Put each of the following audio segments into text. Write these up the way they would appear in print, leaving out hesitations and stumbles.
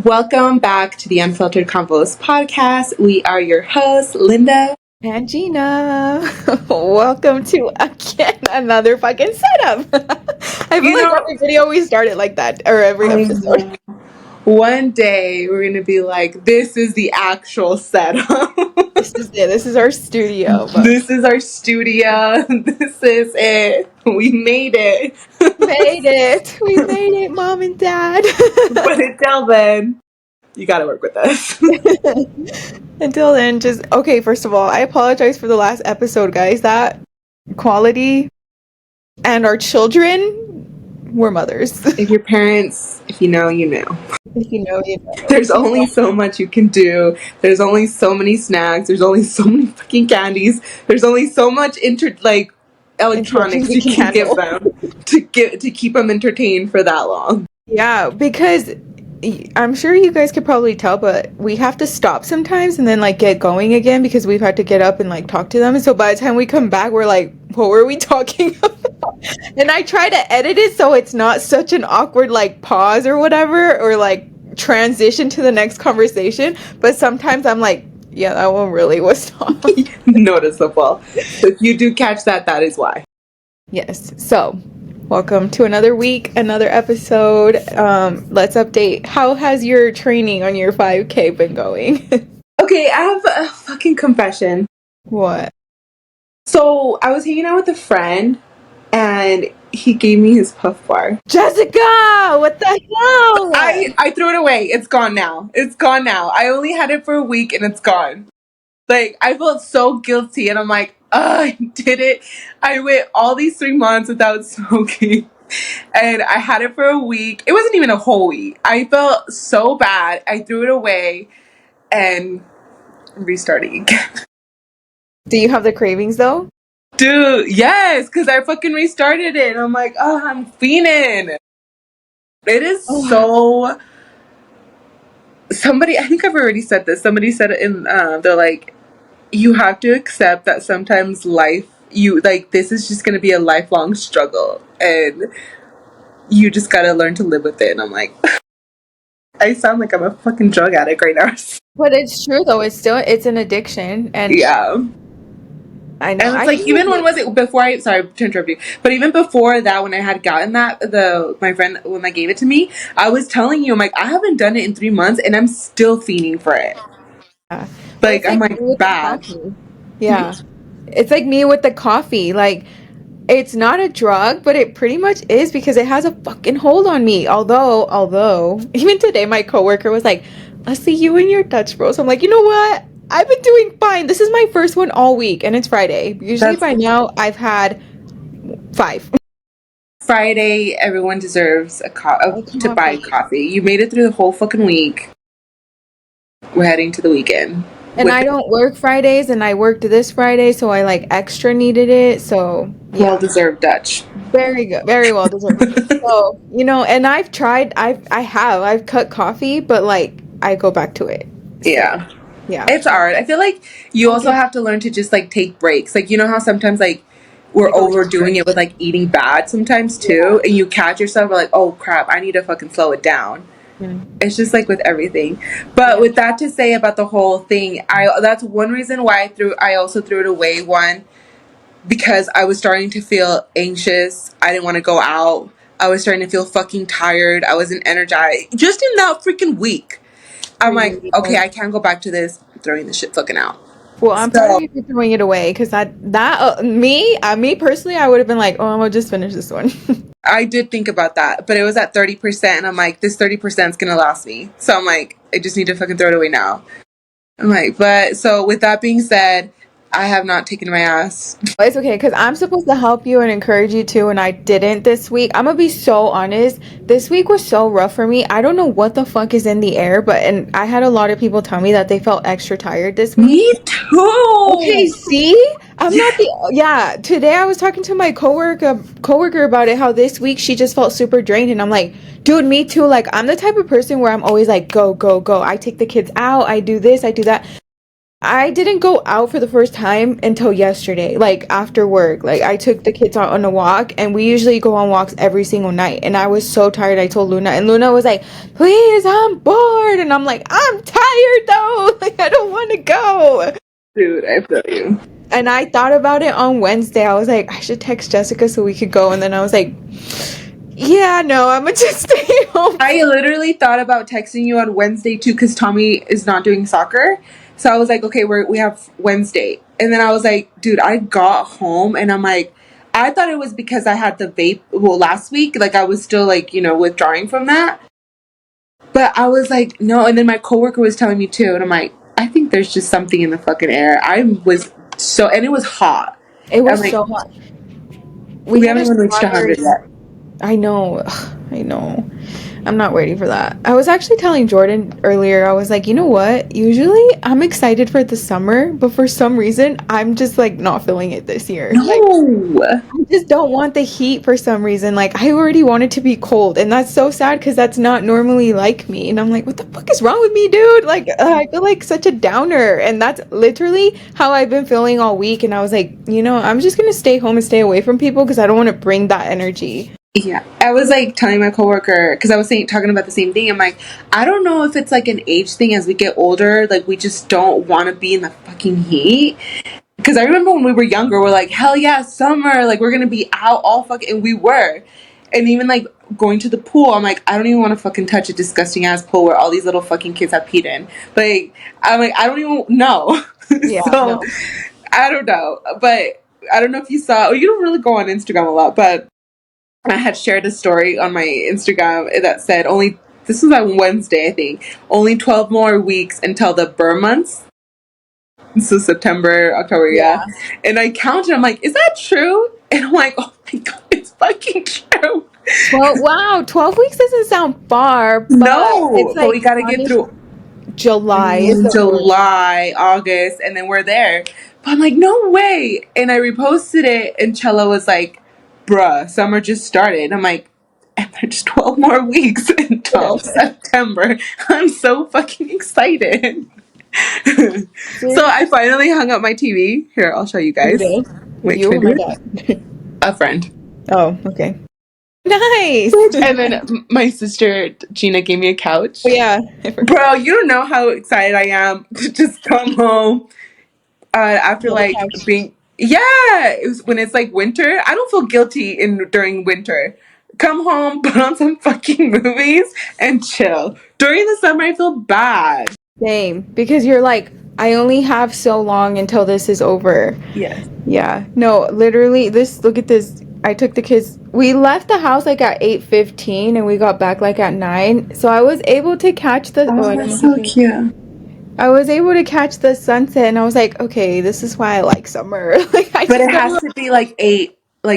Welcome back to the Unfiltered Convos podcast. We are your hosts, Linda and Gina. Welcome to again another fucking setup. I feel like every video we started like that, or every episode. One day we're gonna be like, this is the actual setup. This is it. This is our studio. This is our studio. This is it. We made it. Made it. We made it, Mom and Dad. But until then, you gotta work with us. Until then, just okay. First of all, I apologize for the last episode, guys. That quality and our children were mothers. If your parents, if you know, you know. If you know, you know. There's only so much you can do. There's only so many snacks. There's only so many fucking candies. There's only so much electronics you can give them to keep them entertained for that long. Yeah, because I'm sure you guys could probably tell, but we have to stop sometimes and then like get going again because we've had to get up and like talk to them. And so by the time we come back, we're like, what were we talking about? And I try to edit it so it's not such an awkward like pause or whatever, or like transition to the next conversation. But sometimes I'm like, yeah, that one really was not noticeable. So if you do catch that, that is why. Yes. So welcome to another week, another episode. Let's update. How has your training on your 5K been going? Okay, I have a fucking confession. What? So I was hanging out with a friend and he gave me his Puff Bar. Jessica, what the hell? I threw it away. It's gone now. It's gone now. I only had it for a week and it's gone. Like, I felt so guilty and I'm like, I did it. I went all these 3 months without smoking and I had it for a week. It wasn't even a whole week. I felt so bad. I threw it away and restarting again. Do you have the cravings though? Dude, yes, because I fucking restarted it and I'm like, oh, I'm fiending. It is so... Somebody, I think I've already said this. Somebody said it in, they're like, you have to accept that sometimes life, this is just going to be a lifelong struggle and you just got to learn to live with it. And I'm like, I sound like I'm a fucking drug addict right now. But it's true though. It's an addiction. And yeah. I know. And it's like, even when was it before sorry to interrupt you, but even before that, when I had gotten that, my friend, when I gave it to me, I was telling you, I'm like, I haven't done it in 3 months and I'm still fiending for it. Yeah. Like, I'm like, bad. Yeah. It's like me with the coffee. Like, it's not a drug, but it pretty much is because it has a fucking hold on me. Although, even today, my coworker was like, I see you and your Dutch Bros. I'm like, you know what? I've been doing fine. This is my first one all week, and it's Friday. Usually by now, I've had 5. Friday, everyone deserves to buy coffee. You made it through the whole fucking week. We're heading to the weekend. And I don't work Fridays, and I worked this Friday, so I like extra needed it. So yeah. Well deserved Dutch. Very good, very well deserved. So and I've tried. I've cut coffee, but like I go back to it. So, yeah. Yeah. It's hard. I feel like you also have to learn to just like take breaks. Like, you know how sometimes like we're overdoing it with like eating bad sometimes too, and you catch yourself like, oh crap, I need to fucking slow it down. It's just like with everything. But with that to say about the whole thing, that's one reason why I also threw it away. One, because I was starting to feel anxious. I didn't want to go out. I was starting to feel fucking tired. I wasn't energized. Just in that freaking week. I'm like, okay, I can't go back to this. I'm throwing this shit fucking out. Well, I'm proud of you for throwing it away, because me personally, I would have been like, oh, I'm gonna just finish this one. I did think about that, but it was at 30%, and I'm like, this 30% is gonna last me. So I'm like, I just need to fucking throw it away now. I'm like, but so with that being said, I have not taken my ass. It's okay, because I'm supposed to help you and encourage you too, and I didn't this week. I'm gonna be so honest. This week was so rough for me. I don't know what the fuck is in the air, and I had a lot of people tell me that they felt extra tired this week. Me too. Okay, see? I'm not yeah, today I was talking to my coworker about it, how this week she just felt super drained, and I'm like, dude, me too. Like, I'm the type of person where I'm always like, go, go, go. I take the kids out, I do this, I do that. I didn't go out for the first time until yesterday, like after work. Like I took the kids out on a walk and we usually go on walks every single night. And I was so tired. I told Luna and Luna was like, "Please, I'm bored." And I'm like, "I'm tired though. Like I don't want to go." Dude, I feel you. And I thought about it on Wednesday. I was like, I should text Jessica so we could go. And then I was like, yeah, no, I'm gonna just stay home. I literally thought about texting you on Wednesday too because Tommy is not doing soccer. So I was like, okay, we have Wednesday. And then I was like, dude, I got home and I'm like, I thought it was because I had the vape, well, last week. Like I was still like, withdrawing from that. But I was like, no. And then my coworker was telling me too. And I'm like, I think there's just something in the fucking air. And it was hot. It I'm was like, so hot. we had haven't a even reached 100 strawberry. yet. I know. Ugh, I know. I'm not ready for that. I was actually telling Jordan earlier, I was like, you know what? Usually I'm excited for the summer, but for some reason, I'm just like not feeling it this year. Like, No. I just don't want the heat for some reason. Like, I already want it to be cold. And that's so sad because that's not normally like me. And I'm like, what the fuck is wrong with me, dude? Like, I feel like such a downer. And that's literally how I've been feeling all week. And I was like, I'm just going to stay home and stay away from people because I don't want to bring that energy. Yeah, I was like telling my coworker because I was talking about the same thing. I'm like, I don't know if it's like an age thing as we get older, like we just don't want to be in the fucking heat. Because I remember when we were younger, we're like, hell yeah, summer, like we're gonna be out all fucking, and we were, and even like going to the pool, I'm like, I don't even want to fucking touch a disgusting ass pool where all these little fucking kids have peed in. Like, I'm like, I don't even know. Yeah, So no. I don't know, but I don't know if you saw. Oh, you don't really go on Instagram a lot, but I had shared a story on my Instagram that said this was on Wednesday, I think, only 12 more weeks until the burn months. So September, October, yeah. Yeah. And I counted, I'm like, is that true? And I'm like, oh my God, it's fucking true. Well, wow, 12 weeks doesn't sound far, but it's No, but we like got to get honest through July is the worst. July, August, and then we're there. But I'm like, no way. And I reposted it, and Chella was like, bruh, summer just started. I'm like, and there's just 12 more weeks until Yes. September. I'm so fucking excited. So I Seriously, finally hung up my TV. Here, I'll show you you guys. did? With Wait, you can I or do my it? dad? A friend. Oh, okay. Nice. And then my sister, Gina, gave me a couch. Oh yeah, I forgot. Bro, you don't know how excited I am to just come home after Another like couch. being when it's like winter. I don't feel guilty during winter. Come home, put on some fucking movies and chill. During the summer I feel bad. Same, because you're like, I only have so long until this is over. Yes. Yeah. No, literally look at this. I took the kids. We left the house like at 8:15 and we got back like at 9. So I was able to catch the Oh, I don't know that's if you so can. cute. I was able to catch the sunset and I was like, okay, this is why I like summer. Like I But just it has never. to be like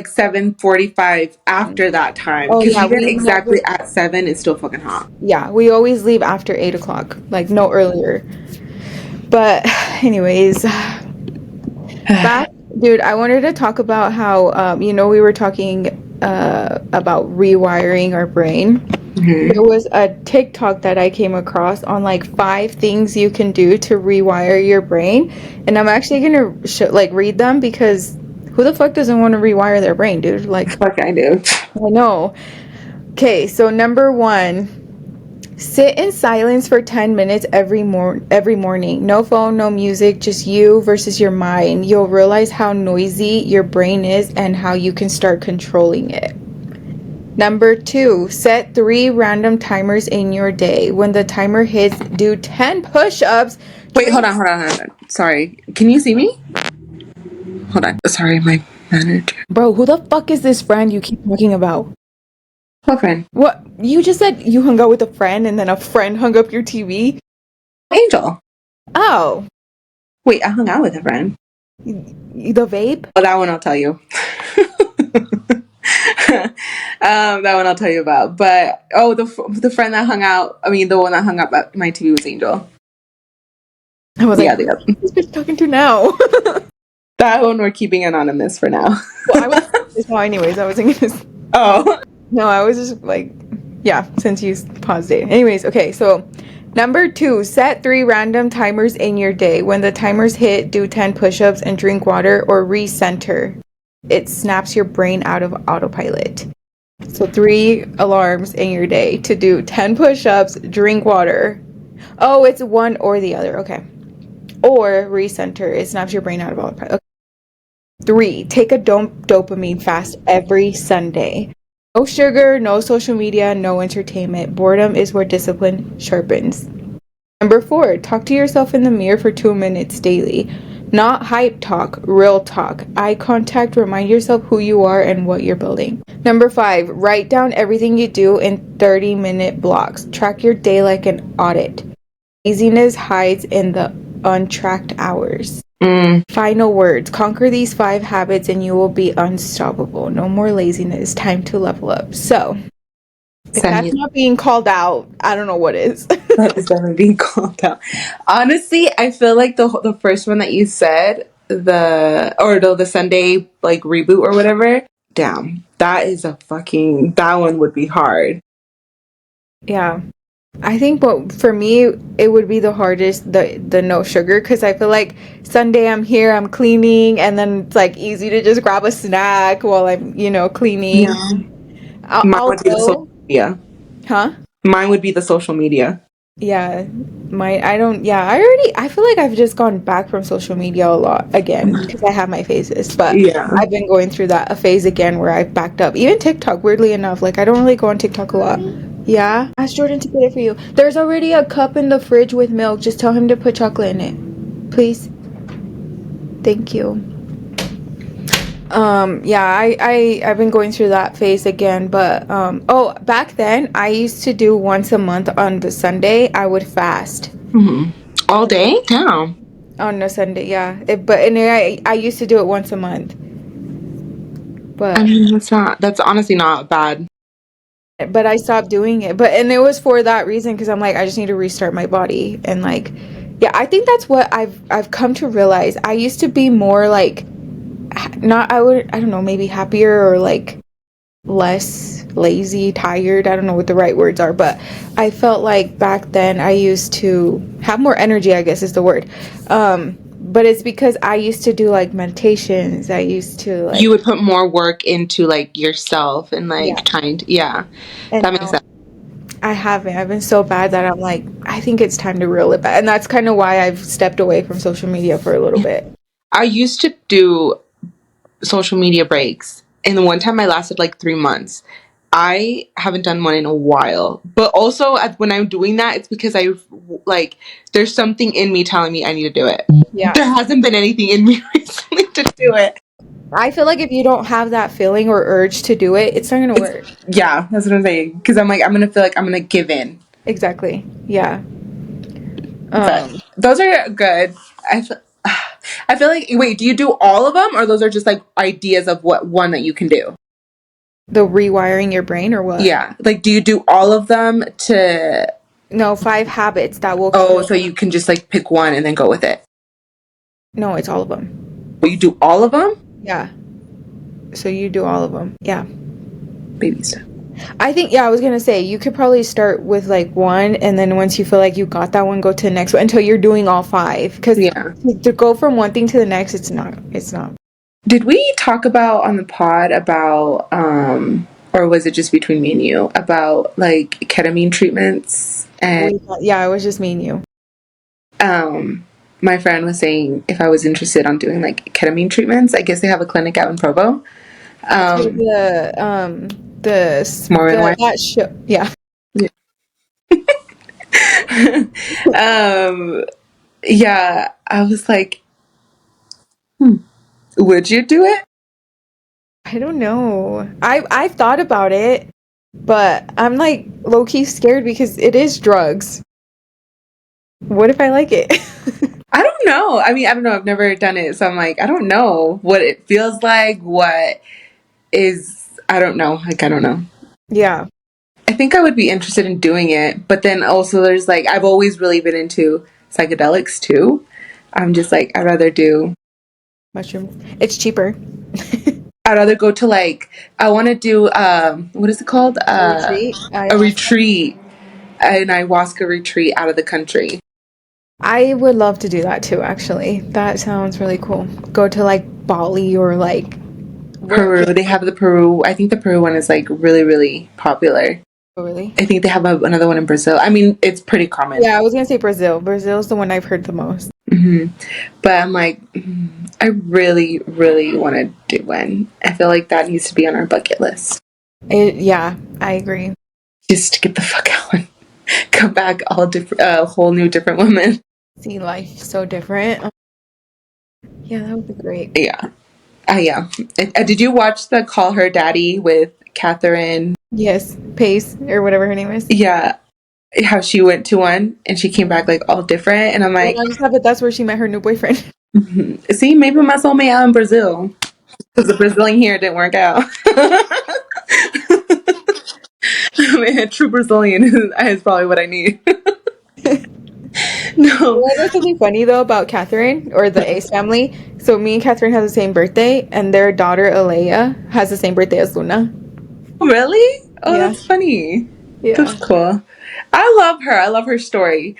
7:45 after that time. Oh Because yeah, even we exactly never. at 7 it's still fucking hot. Yeah, we always leave after 8 o'clock, like no earlier. But anyways, back, dude, I wanted to talk about how we were talking about rewiring our brain. There Mhm. was a TikTok that I came across on like 5 things you can do to rewire your brain, and I'm actually gonna read them because who the fuck doesn't want to rewire their brain, dude? Like, Fuck, I do. I know. Okay, so number 1, sit in silence for 10 minutes every morning. No phone, no music, just you versus your mind. You'll realize how noisy your brain is and how you can start controlling it. Number 2, set 3 random timers in your day. When the timer hits, do 10 push-ups. Wait, hold on. Sorry. Can you see me? Hold on. Sorry, my manager. Bro, who the fuck is this friend you keep talking about? What friend? What? You just said you hung out with a friend and then a friend hung up your TV? Angel. Oh, Wait, I hung out with a friend. the vape? Well, that one I'll tell you. That one I'll tell you about. But the friend that hung out. I mean, the one that hung up at my TV was Angel. I was Yeah, like, who's this bitch talking to now? that one we're keeping anonymous for now. Well, I was this now anyways. I wasn't gonna. Oh, No, I was just like, yeah. Since you paused it, anyways. Okay, so Number 2, set 3 random timers in your day. When the timers hit, do 10 push-ups and drink water or recenter. It snaps your brain out of autopilot. So 3 alarms in your day to do 10 push-ups, drink water. Oh, it's one or the other. Okay. Or recenter. It snaps your brain out of autopilot. Okay. 3, take a dopamine fast every Sunday. No sugar, no social media, no entertainment. Boredom is where discipline sharpens. Number 4, talk to yourself in the mirror for 2 minutes daily. Not hype talk, real talk. Eye contact, remind yourself who you are and what you're building. Number 5, write down everything you do in 30-minute blocks. Track your day like an audit. Laziness hides in the untracked hours. Final words. Conquer these 5 habits and you will be unstoppable. No more laziness. Time to level up. So, if that's not being called out, I don't know what is. That is definitely being called out. Honestly, I feel like the first one that you said, the Sunday like reboot or whatever, damn, that one would be hard. Yeah. I think for me it would be the hardest, the no sugar, because I feel like Sunday I'm here, I'm cleaning, and then it's like easy to just grab a snack while I'm cleaning. Yeah. Mine would be the social media. Huh? Mine would be the social media. Yeah. I feel like I've just gone back from social media a lot again because I have my phases, but Yeah. I've been going through a phase again where I've backed up. Even TikTok, weirdly enough, like I don't really go on TikTok a lot. Yeah, ask Jordan to get it for you. There's already a cup in the fridge with milk. Just tell him to put chocolate in it, please. Thank you. I've been going through that phase again, but back then I used to do once a month on the Sunday. I would fast. All day? Damn. On a Sunday, yeah. I used to do it once a month. But I mean, that's honestly not bad. But I stopped doing it. And it was for that reason, because I'm like, I just need to restart my body. And like, yeah, I think that's what I've come to realize. I used to be more like, I don't know, maybe happier or like less lazy, tired. I don't know what the right words are, but I felt like back then I used to have more energy, I guess is the word. But it's because I used to do like meditations. I used to like, you would put more work into like yourself and like trying to, and that makes sense. I haven't. I've been so bad that I'm like, I think it's time to reel it back. And that's kind of why I've stepped away from social media for a little bit. I used to do social media breaks, and the one time I lasted like 3 months. I haven't done one in a while, but also when I'm doing that, it's because there's something in me telling me I need to do it. Yeah. There hasn't been anything in me recently to do it. I feel like if you don't have that feeling or urge to do it, it's not going to work. Yeah, that's what I'm saying. Because I'm like, I'm going to feel like I'm going to give in. Exactly. Yeah. Those are good. I feel like, wait, do you do all of them, or those are just like ideas of what one that you can do? The rewiring your brain or what? Yeah. Like, do you do all of them to... No, 5 habits that will... Oh, so you can just like pick one and then go with it. No, it's all of them. Well, you do all of them? Yeah. So you do all of them. Yeah. Baby stuff. I think, I was going to say, you could probably start with like one, and then once you feel like you got that one, go to the next one until you're doing all 5. Because to go from one thing to the next, it's not. Did we talk about on the pod about, or was it just between me and you, about like ketamine treatments? And yeah, it was just me and you. My friend was saying if I was interested on doing like ketamine treatments. I guess they have a clinic out in Provo. Yeah. Yeah, I was like, would you do it? I don't know. I've thought about it, but I'm like low-key scared because it is drugs. What if I like it? I don't know. I mean, I don't know. I've never done it, so I'm like, I don't know what it feels like. I don't know. Like, I don't know. Yeah. I think I would be interested in doing it, but then also there's like, I've always really been into psychedelics too. I'm just like, I'd rather do mushroom. It's cheaper. I'd rather go to like, I want to do, what is it called? A retreat. an ayahuasca retreat out of the country. I would love to do that too, actually. That sounds really cool. Go to like Bali or like where Peru, they have the Peru. I think the Peru one is like really, really popular. really? I think they have another one in Brazil. I mean, it's pretty common. Yeah, I was gonna say Brazil. Brazil's the one I've heard the most. hmm But I'm like, I really, really want to do one. I feel like that needs to be on our bucket list. Yeah, I agree. Just to get the fuck out and come back all different, a whole new different woman. See life so different. Yeah, that would be great. Yeah. Yeah. Did you watch the Call Her Daddy with Catherine? Yes, Pace or whatever her name is. Yeah. How she went to one and she came back like all different. And I'm Yeah, like, I just thought that that's where she met her new boyfriend. see, maybe my soulmate out in Brazil. Because the Brazilian here didn't work out. I mean, a true Brazilian is probably what I need. You No. want to know something funny though about Catherine or the Ace family? So me and Catherine have the same birthday, and their daughter Alea has the same birthday as Luna. Really? Oh, Yeah, that's funny. That's yeah, cool. I love her. I love her story.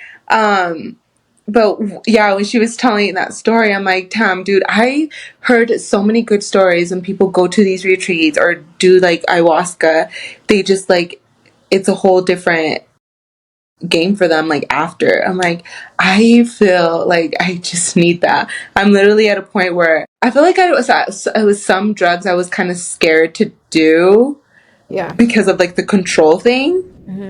But yeah, when she was telling that story, I'm like, damn, dude, I heard so many good stories when people go to these retreats or do like ayahuasca. They just like, it's a whole different game for them like after. I'm like, I feel like I just need that. I'm literally at a point where I feel like it was some drugs I was kind of scared to do yeah, because of like the control thing,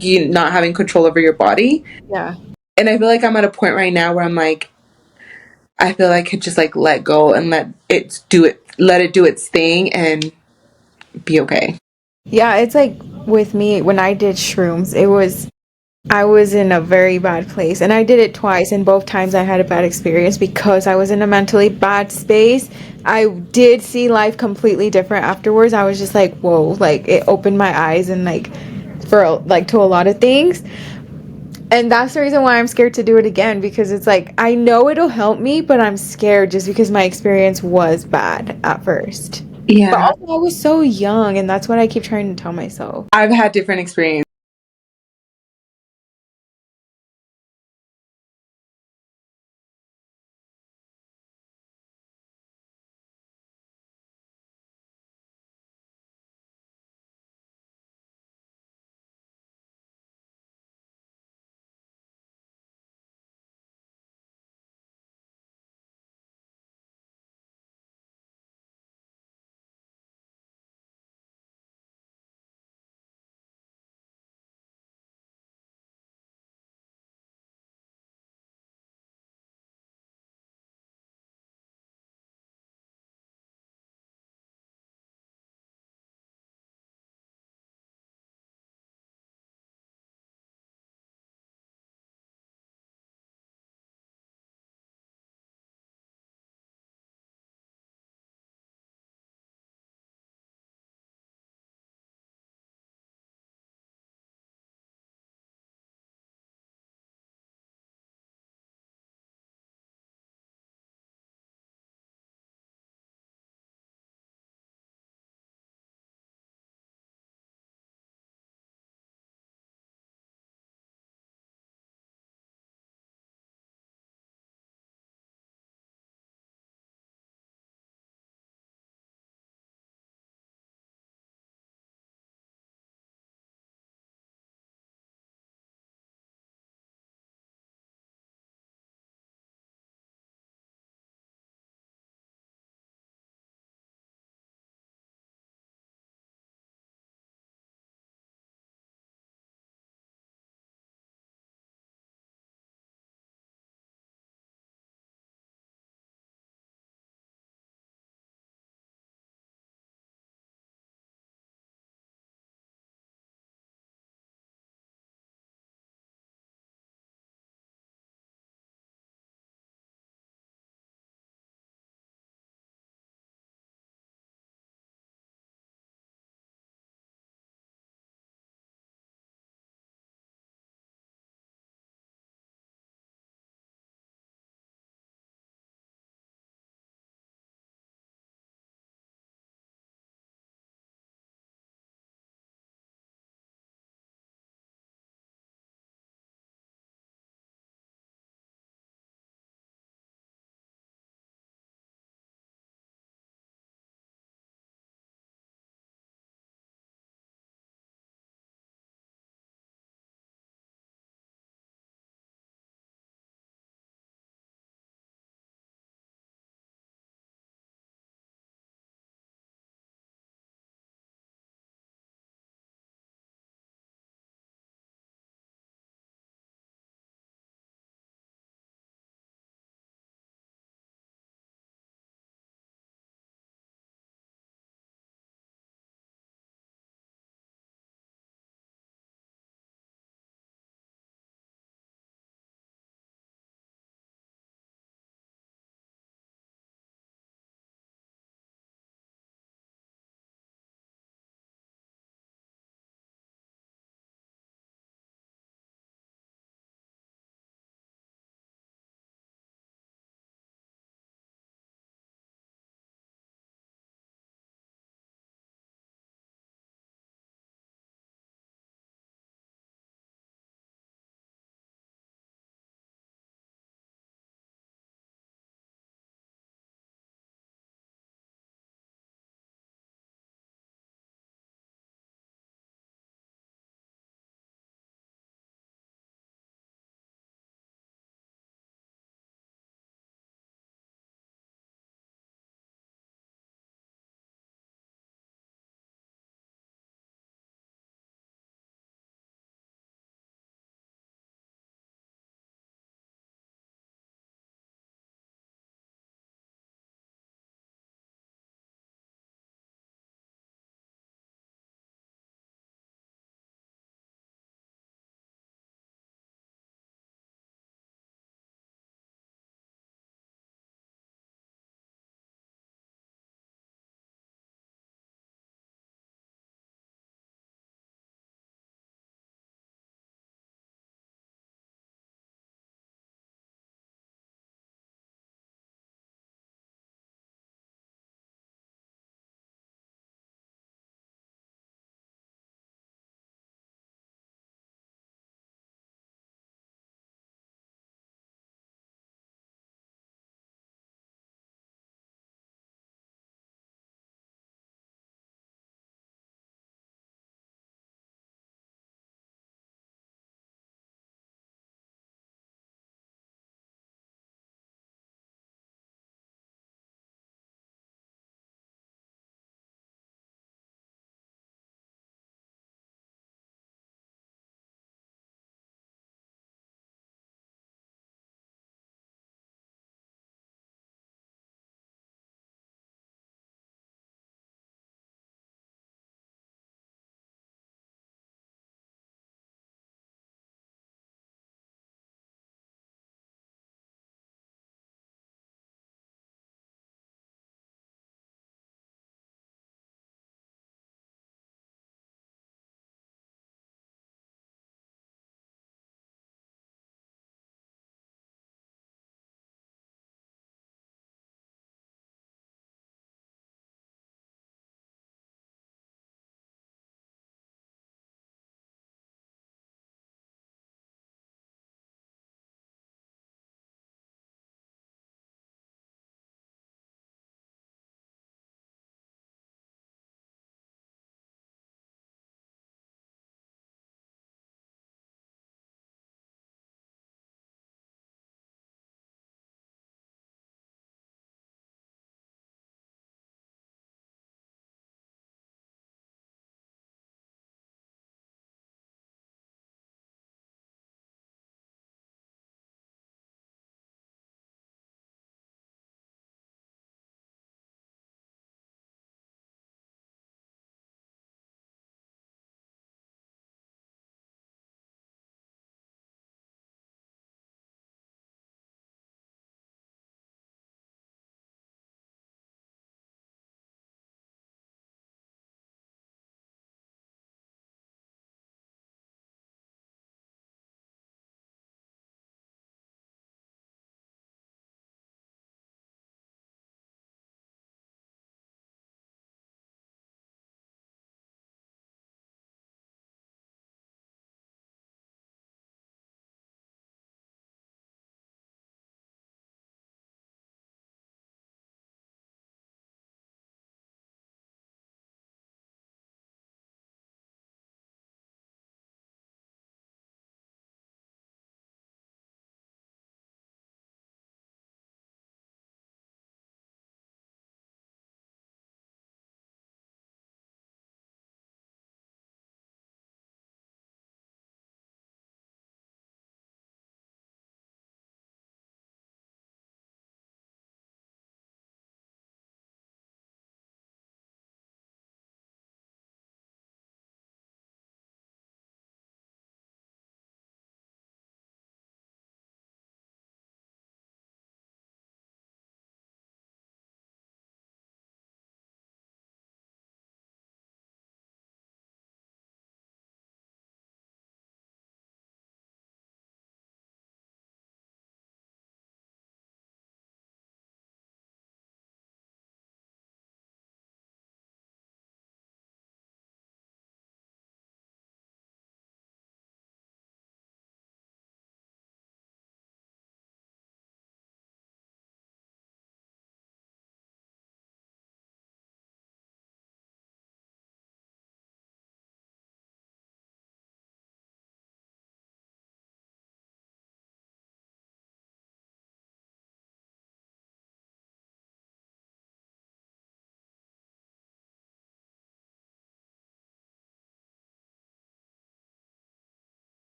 you not having control over your body. yeah. And I feel like I'm at a point right now where I'm like, I feel like I could just like let go and let it do its thing and be okay. Yeah, it's like with me when I did shrooms, I was in a very bad place and I did it twice and both times I had a bad experience because I was in a mentally bad space. I did see life completely different afterwards. I was just like, whoa, like it opened my eyes and like for like to a lot of things. And that's the reason why I'm scared to do it again because it's like I know it'll help me, but I'm scared just because my experience was bad at first. But Yeah. also I was so young and that's what I keep trying to tell myself. I've had different experiences.